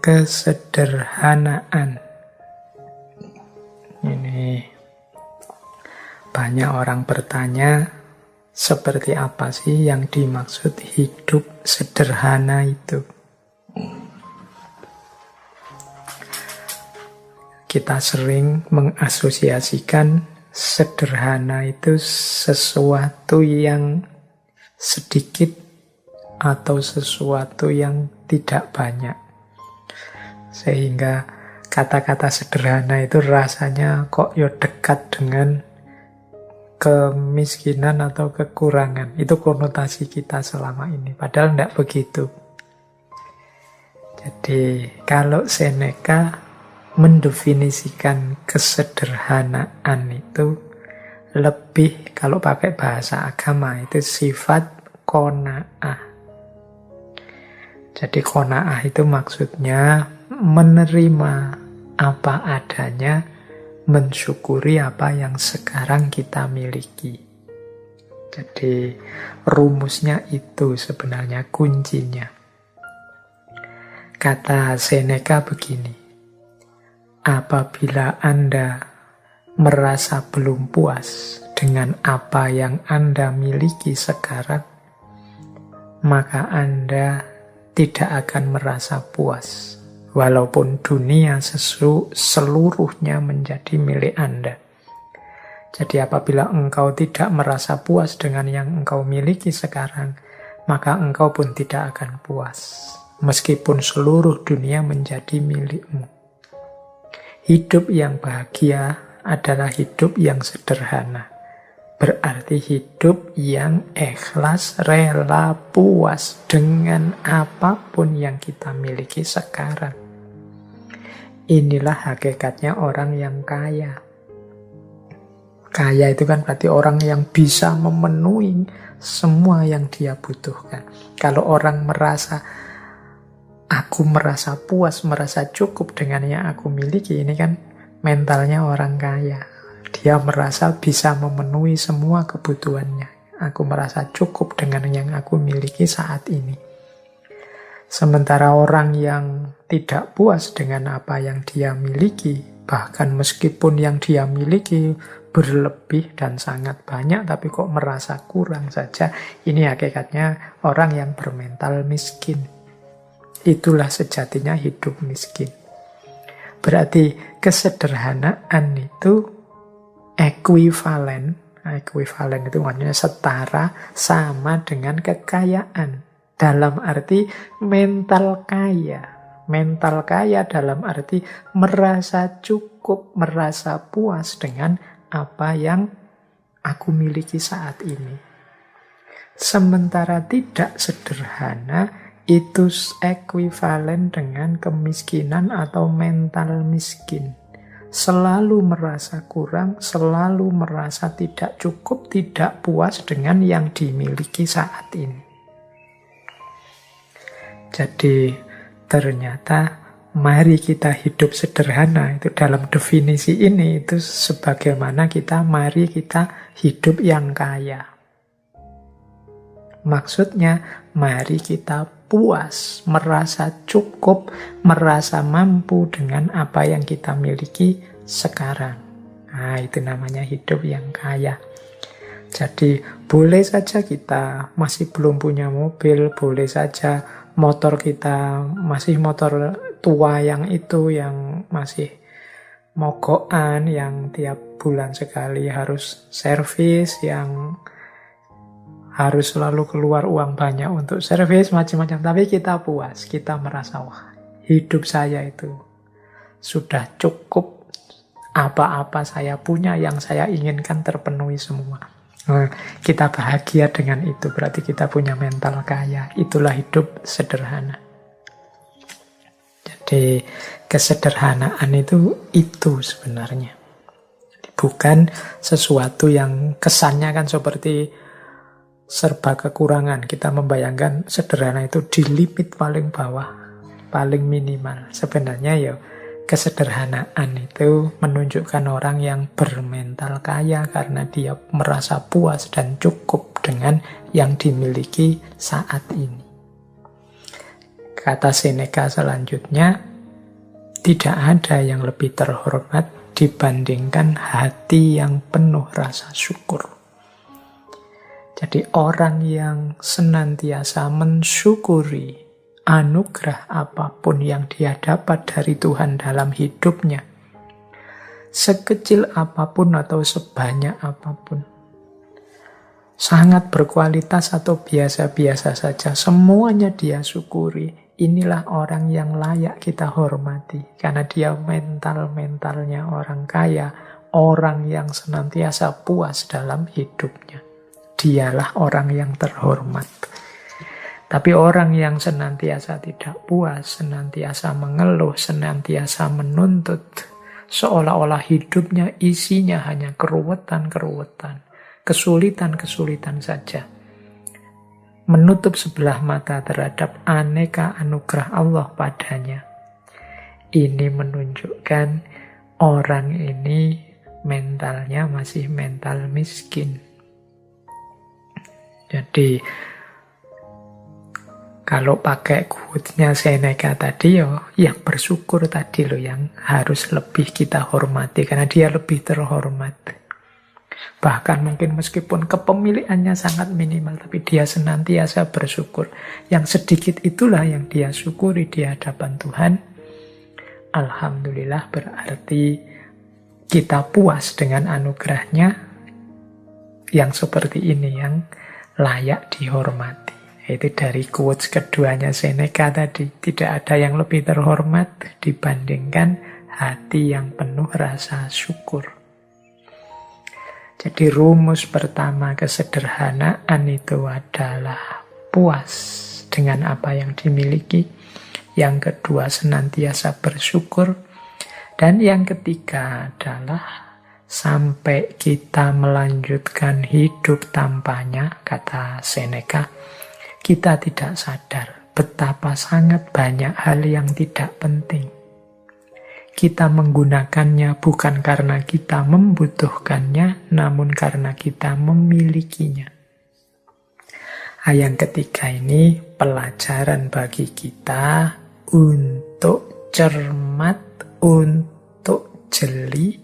kesederhanaan. Ini banyak orang bertanya, seperti apa sih yang dimaksud hidup sederhana itu? Kita sering mengasosiasikan sederhana itu sesuatu yang sedikit atau sesuatu yang tidak banyak. Sehingga kata-kata sederhana itu rasanya kok ya dekat dengan kemiskinan atau kekurangan. Itu konotasi kita selama ini. Padahal tidak begitu. Jadi kalau Seneca mendefinisikan kesederhanaan itu lebih, kalau pakai bahasa agama itu sifat qanaah. Jadi qanaah itu maksudnya menerima apa adanya, mensyukuri apa yang sekarang kita miliki. Jadi rumusnya itu sebenarnya kuncinya. Kata Seneca begini, apabila Anda merasa belum puas dengan apa yang Anda miliki sekarang, maka Anda tidak akan merasa puas, walaupun dunia seluruhnya menjadi milik Anda. Jadi apabila engkau tidak merasa puas dengan yang engkau miliki sekarang, maka engkau pun tidak akan puas, meskipun seluruh dunia menjadi milikmu. Hidup yang bahagia adalah hidup yang sederhana. Berarti hidup yang ikhlas, rela, puas dengan apapun yang kita miliki sekarang. Inilah hakikatnya orang yang kaya. Kaya itu kan berarti orang yang bisa memenuhi semua yang dia butuhkan. Kalau orang merasa, aku merasa puas, merasa cukup dengan yang aku miliki, ini kan mentalnya orang kaya. Dia merasa bisa memenuhi semua kebutuhannya. Aku merasa cukup dengan yang aku miliki saat ini. Sementara orang yang tidak puas dengan apa yang dia miliki, bahkan meskipun yang dia miliki berlebih dan sangat banyak, tapi kok merasa kurang saja, ini hakikatnya orang yang bermental miskin. Itulah sejatinya hidup miskin. Berarti kesederhanaan itu ekuivalen itu maksudnya setara, sama dengan kekayaan. Dalam arti mental kaya. Mental kaya dalam arti merasa cukup, merasa puas dengan apa yang aku miliki saat ini. Sementara tidak sederhana, itu ekuivalen dengan kemiskinan atau mental miskin. Selalu merasa kurang, selalu merasa tidak cukup, tidak puas dengan yang dimiliki saat ini. Jadi ternyata mari kita hidup sederhana, itu dalam definisi ini itu sebagaimana mari kita hidup yang kaya. Maksudnya mari kita puas, merasa cukup, merasa mampu dengan apa yang kita miliki sekarang. Nah, itu namanya hidup yang kaya. Jadi boleh saja kita masih belum punya mobil, boleh saja motor kita masih motor tua yang itu, yang masih mogokan, yang tiap bulan sekali harus servis, yang harus selalu keluar uang banyak untuk servis, macam-macam. Tapi kita puas, kita merasa, wah, hidup saya itu sudah cukup, apa-apa saya punya, yang saya inginkan terpenuhi semua. Nah, kita bahagia dengan itu, berarti kita punya mental kaya. Itulah hidup sederhana. Jadi kesederhanaan itu sebenarnya. Bukan sesuatu yang kesannya kan seperti serba kekurangan. Kita membayangkan sederhana itu di limit paling bawah, paling minimal. Sebenarnya ya kesederhanaan itu menunjukkan orang yang bermental kaya karena dia merasa puas dan cukup dengan yang dimiliki saat ini. Kata Seneca selanjutnya, Tidak ada yang lebih terhormat dibandingkan hati yang penuh rasa syukur. Jadi orang yang senantiasa mensyukuri anugerah apapun yang dia dapat dari Tuhan dalam hidupnya, sekecil apapun atau sebanyak apapun, sangat berkualitas atau biasa-biasa saja, semuanya dia syukuri. Inilah orang yang layak kita hormati, karena dia mentalnya orang kaya, orang yang senantiasa puas dalam hidupnya. Dialah orang yang terhormat. Tapi orang yang senantiasa tidak puas, senantiasa mengeluh, senantiasa menuntut, seolah-olah hidupnya isinya hanya keruwetan-keruwetan, kesulitan-kesulitan saja, menutup sebelah mata terhadap aneka anugerah Allah padanya. Ini menunjukkan orang ini mentalnya masih mental miskin. Jadi kalau pakai quote-nya Seneca tadi, yang bersyukur tadi yang harus lebih kita hormati, karena dia lebih terhormat. Bahkan mungkin meskipun kepemilikannya sangat minimal, tapi dia senantiasa bersyukur. Yang sedikit itulah yang dia syukuri di hadapan Tuhan. Alhamdulillah, berarti kita puas dengan anugerahnya yang seperti ini, yang layak dihormati. Itu dari quotes keduanya Seneca tadi. Tidak ada yang lebih terhormat dibandingkan hati yang penuh rasa syukur. Jadi rumus pertama kesederhanaan itu adalah puas dengan apa yang dimiliki. Yang kedua senantiasa bersyukur. Dan yang ketiga adalah sampai kita melanjutkan hidup tanpanya, kata Seneca, kita tidak sadar betapa sangat banyak hal yang tidak penting. Kita menggunakannya bukan karena kita membutuhkannya, namun karena kita memilikinya. Yang ketiga ini pelajaran bagi kita untuk cermat, untuk jeli,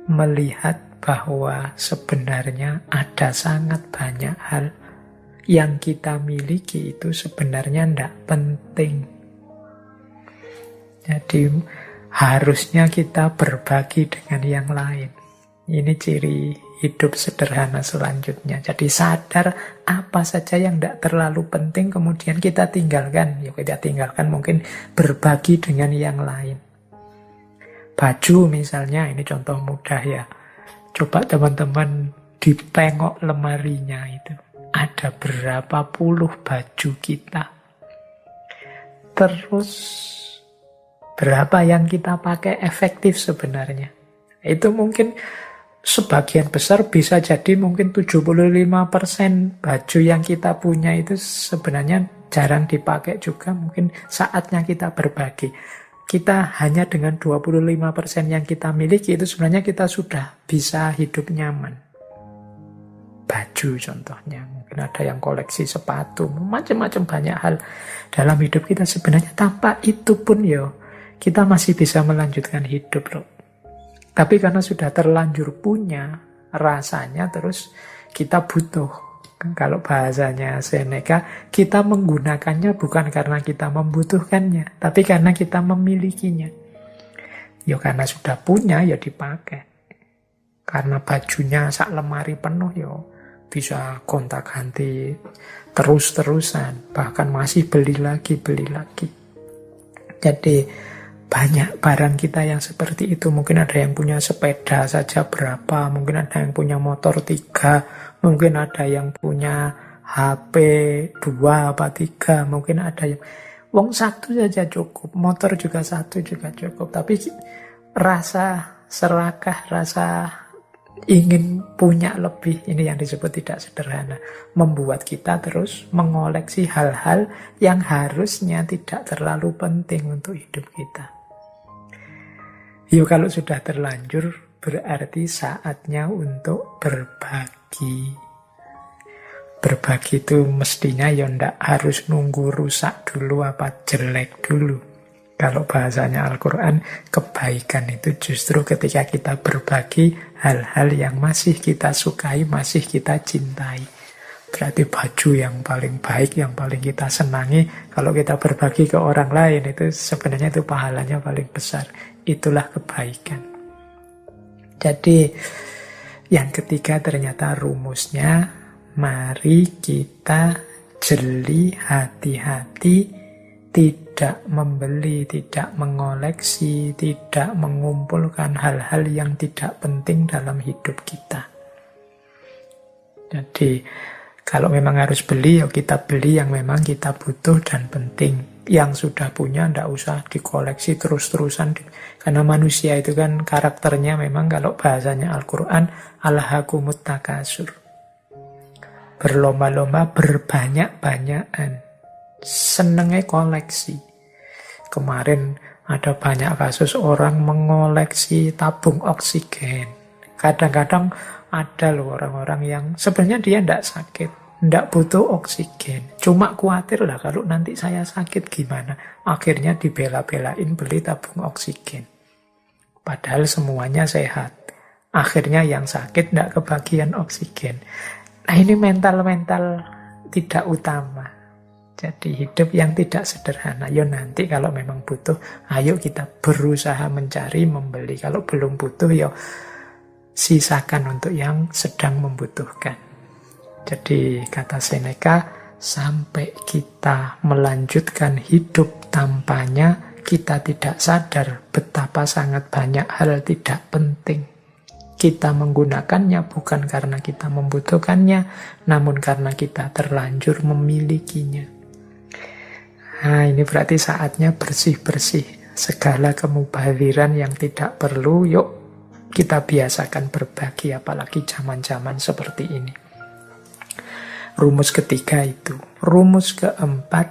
melihat bahwa sebenarnya ada sangat banyak hal yang kita miliki itu sebenarnya tidak penting. Jadi harusnya kita berbagi dengan yang lain. Ini ciri hidup sederhana selanjutnya. Jadi sadar apa saja yang tidak terlalu penting kemudian kita tinggalkan. Ya kita tinggalkan, mungkin berbagi dengan yang lain. Baju misalnya, ini contoh mudah ya. Coba teman-teman ditengok lemarinya itu. Ada berapa puluh baju kita. Terus berapa yang kita pakai efektif sebenarnya? Itu mungkin sebagian besar bisa jadi mungkin 75% baju yang kita punya itu sebenarnya jarang dipakai juga. Mungkin saatnya kita berbagi. Kita hanya dengan 25% yang kita miliki itu sebenarnya kita sudah bisa hidup nyaman. Baju contohnya. Mungkin ada yang koleksi sepatu. Macam-macam banyak hal dalam hidup kita sebenarnya tanpa itu pun kita masih bisa melanjutkan hidup loh. Tapi karena sudah terlanjur punya, rasanya terus kita butuh. Kalau bahasanya Seneca, kita menggunakannya bukan karena kita membutuhkannya, tapi karena kita memilikinya. Karena sudah punya, dipakai. Karena bajunya sak lemari penuh, bisa gonta-ganti terus-terusan. Bahkan masih beli lagi. Jadi banyak barang kita yang seperti itu. Mungkin ada yang punya sepeda saja berapa, mungkin ada yang punya motor 3, mungkin ada yang punya HP 2 apa 3, mungkin ada yang wong 1 saja cukup, motor juga 1 juga cukup. Tapi rasa serakah, rasa ingin punya lebih, ini yang disebut tidak sederhana, membuat kita terus mengoleksi hal-hal yang harusnya tidak terlalu penting untuk hidup kita. Kalau sudah terlanjur, berarti saatnya untuk berbagi. Berbagi itu mestinya ndak harus nunggu rusak dulu apa jelek dulu. Kalau bahasanya Al-Quran, kebaikan itu justru ketika kita berbagi hal-hal yang masih kita sukai, masih kita cintai. Berarti baju yang paling baik, yang paling kita senangi, kalau kita berbagi ke orang lain, itu sebenarnya itu pahalanya paling besar. Itulah kebaikan. Jadi, yang ketiga ternyata rumusnya, mari kita jeli, hati-hati, tidak membeli, tidak mengoleksi, tidak mengumpulkan hal-hal yang tidak penting dalam hidup kita. Jadi, kalau memang harus beli, ya kita beli yang memang kita butuh dan penting. Yang sudah punya, tidak usah dikoleksi terus-terusan. Karena manusia itu kan karakternya memang, kalau bahasanya Al-Quran, alhaakumut takasur. Berlomba-lomba, berbanyak-banyakan. Senengnya koleksi. Kemarin ada banyak kasus orang mengoleksi tabung oksigen. Kadang-kadang ada loh orang-orang yang sebenarnya dia tidak sakit, tidak butuh oksigen. Cuma khawatir lah kalau nanti saya sakit gimana. Akhirnya dibela-belain beli tabung oksigen. Padahal semuanya sehat. Akhirnya yang sakit tidak kebagian oksigen. Nah ini mental-mental tidak utama. Jadi hidup yang tidak sederhana. Ya nanti kalau memang butuh, ayo kita berusaha mencari, membeli. Kalau belum butuh, ya sisakan untuk yang sedang membutuhkan. Jadi kata Seneca, sampai kita melanjutkan hidup tanpanya, kita tidak sadar betapa sangat banyak hal tidak penting. Kita menggunakannya bukan karena kita membutuhkannya, namun karena kita terlanjur memilikinya. Nah, ini berarti saatnya bersih-bersih segala kemubaziran yang tidak perlu. Yuk kita biasakan berbagi, apalagi zaman-zaman seperti ini. Rumus ketiga itu. Rumus keempat,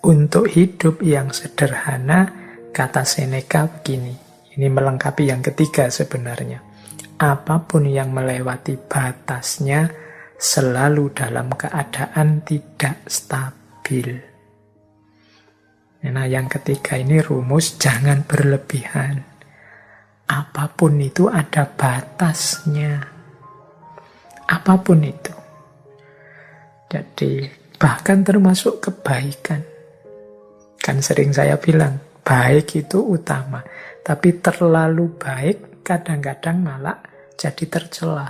untuk hidup yang sederhana, kata Seneca begini. Ini melengkapi yang ketiga sebenarnya. Apapun yang melewati batasnya selalu dalam keadaan tidak stabil. Nah, yang ketiga ini rumus jangan berlebihan. Apapun itu ada batasnya. Apapun itu. Jadi, bahkan termasuk kebaikan. Kan sering saya bilang, baik itu utama. Tapi terlalu baik kadang-kadang malah jadi tercela.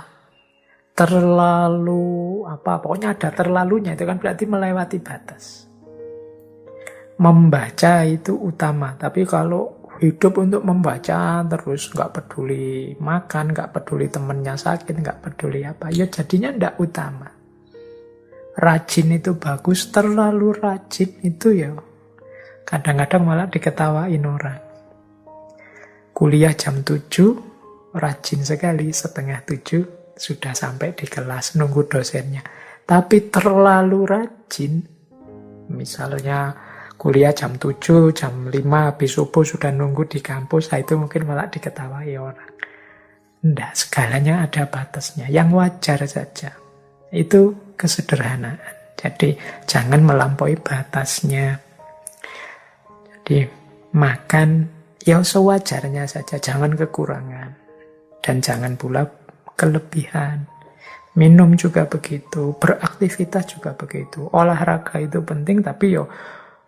Terlalu, pokoknya ada terlalunya. Itu kan berarti melewati batas. Membaca itu utama, tapi kalau hidup untuk membaca terus, nggak peduli makan, nggak peduli temennya sakit, nggak peduli apa, ya jadinya nggak utama. Rajin itu bagus, terlalu rajin itu ya kadang-kadang malah diketawain orang. Kuliah jam 7, rajin sekali, 6:30 sudah sampai di kelas, nunggu dosennya. Tapi terlalu rajin, misalnya kuliah jam 7, jam 5, habis subuh sudah nunggu di kampus, itu mungkin malah diketawai orang. Tidak, segalanya ada batasnya, yang wajar saja. Itu kesederhanaan. Jadi jangan melampaui batasnya. Jadi makan ya sewajarnya saja, jangan kekurangan. Dan jangan pula kelebihan. Minum juga begitu, beraktivitas juga begitu. Olahraga itu penting, tapi yo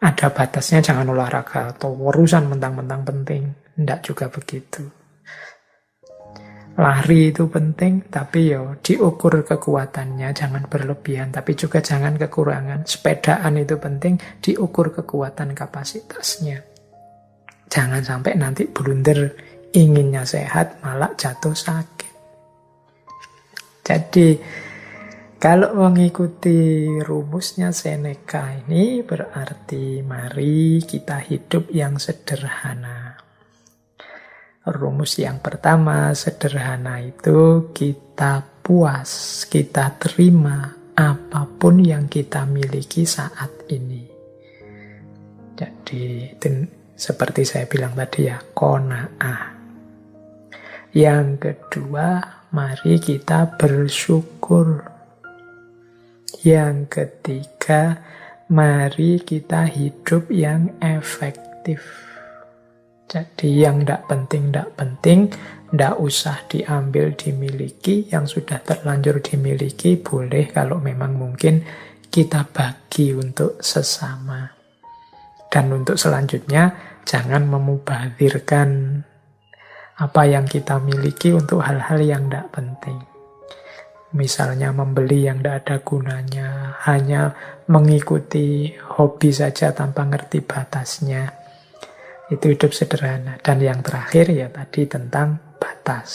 ada batasnya, jangan olahraga atau urusan mentang-mentang penting. Tidak juga begitu. Lari itu penting, tapi diukur kekuatannya, jangan berlebihan, tapi juga jangan kekurangan. Sepedaan itu penting, diukur kekuatan kapasitasnya. Jangan sampai nanti blunder, inginnya sehat, malah jatuh sakit. Jadi, kalau mengikuti rumusnya Seneca ini berarti mari kita hidup yang sederhana. Rumus yang pertama, sederhana itu kita puas, kita terima apapun yang kita miliki saat ini. Jadi seperti saya bilang tadi ya, qanaah. Yang kedua, mari kita bersyukur. Yang ketiga, mari kita hidup yang efektif. Jadi yang tidak penting, tidak usah diambil, dimiliki. Yang sudah terlanjur dimiliki, boleh kalau memang mungkin kita bagi untuk sesama. Dan untuk selanjutnya, jangan memubazirkan apa yang kita miliki untuk hal-hal yang tidak penting. Misalnya membeli yang tidak ada gunanya, hanya mengikuti hobi saja tanpa ngerti batasnya. Itu hidup sederhana. Dan yang terakhir ya tadi tentang batas.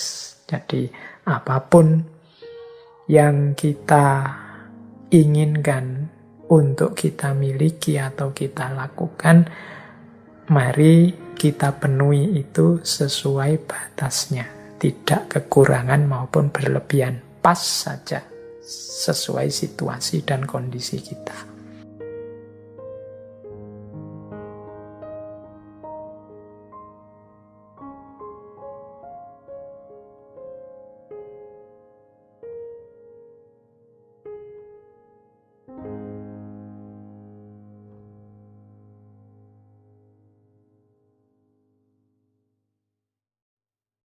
Jadi apapun yang kita inginkan untuk kita miliki atau kita lakukan, mari kita penuhi itu sesuai batasnya. Tidak kekurangan maupun berlebihan. Pas saja sesuai situasi dan kondisi kita.